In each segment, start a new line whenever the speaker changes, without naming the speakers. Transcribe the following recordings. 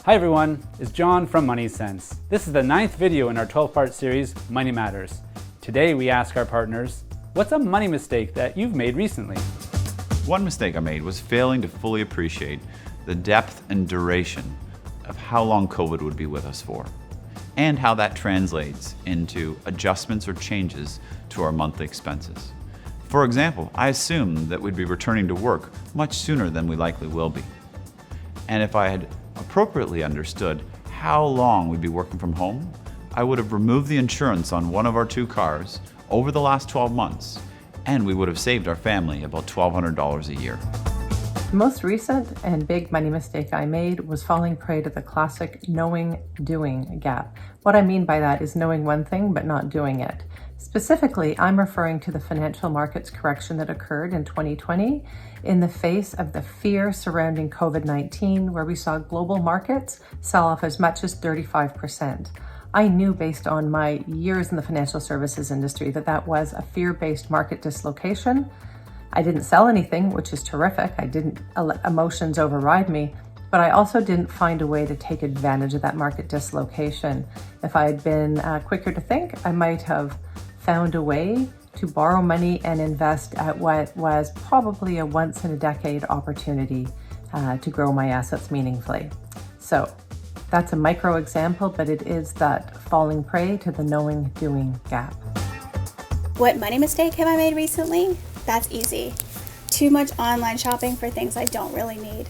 Hi everyone, it's John from MoneySense. This is the 9th video in our 12-part series, Money Matters. Today we ask our partners, what's a money mistake that you've made recently?
One mistake I made was failing to fully appreciate the depth and duration of how long COVID would be with us for, and how that translates into adjustments or changes to our monthly expenses. For example, I assumed that we'd be returning to work much sooner than we likely will be. And if I had appropriately understood how long we'd be working from home, I would have removed the insurance on one of our 2 cars over the last 12 months, and we would have saved our family about $1,200 a year.
The most recent and big money mistake I made was falling prey to the classic knowing-doing gap. What I mean by that is knowing one thing but not doing it. Specifically, I'm referring to the financial markets correction that occurred in 2020 in the face of the fear surrounding COVID-19, where we saw global markets sell off as much as 35%. I knew based on my years in the financial services industry that was a fear-based market dislocation. I didn't sell anything, which is terrific. I didn't let emotions override me, but I also didn't find a way to take advantage of that market dislocation. If I had been quicker to think, I might have found a way to borrow money and invest at what was probably a once-in-a-decade opportunity to grow my assets meaningfully. So that's a micro example, but it is that falling prey to the knowing-doing gap.
What money mistake have I made recently? That's easy. Too much online shopping for things I don't really need.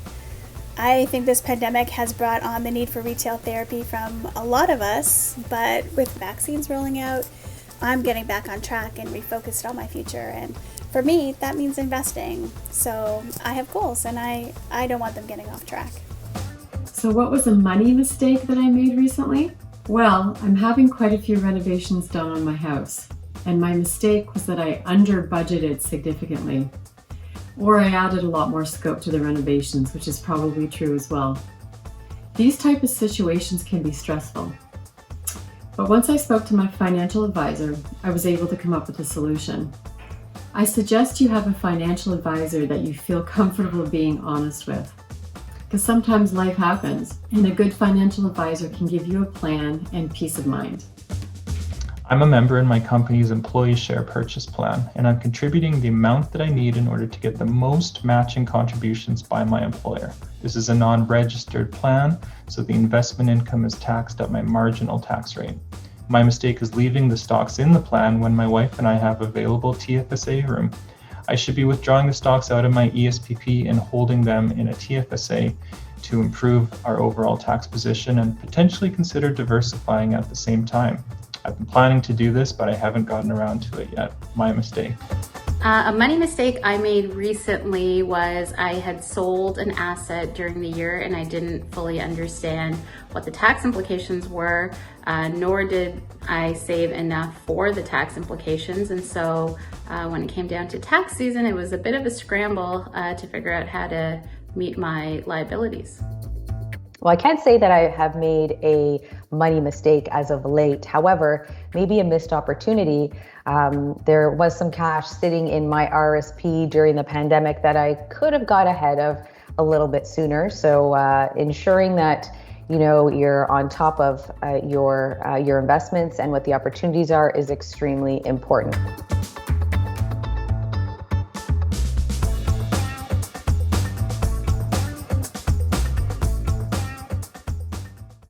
I think this pandemic has brought on the need for retail therapy from a lot of us, but with vaccines rolling out, I'm getting back on track and refocused on my future. And for me, that means investing. So I have goals and I don't want them getting off track.
So what was a money mistake that I made recently? Well, I'm having quite a few renovations done on my house. And my mistake was that I under budgeted significantly. Or I added a lot more scope to the renovations, which is probably true as well. These type of situations can be stressful. But once I spoke to my financial advisor, I was able to come up with a solution. I suggest you have a financial advisor that you feel comfortable being honest with. Because sometimes life happens, and a good financial advisor can give you a plan and peace of mind.
I'm a member in my company's employee share purchase plan, and I'm contributing the amount that I need in order to get the most matching contributions by my employer. This is a non-registered plan, so the investment income is taxed at my marginal tax rate. My mistake is leaving the stocks in the plan when my wife and I have available TFSA room. I should be withdrawing the stocks out of my ESPP and holding them in a TFSA to improve our overall tax position and potentially consider diversifying at the same time. I've been planning to do this, but I haven't gotten around to it yet. My mistake.
A money mistake I made recently was I had sold an asset during the year and I didn't fully understand what the tax implications were, nor did I save enough for the tax implications. And so when it came down to tax season, it was a bit of a scramble to figure out how to meet my liabilities.
Well, I can't say that I have made a money mistake as of late. However, maybe a missed opportunity. There was some cash sitting in my RSP during the pandemic that I could have got ahead of a little bit sooner. So ensuring that you're on top of your investments and what the opportunities are is extremely important.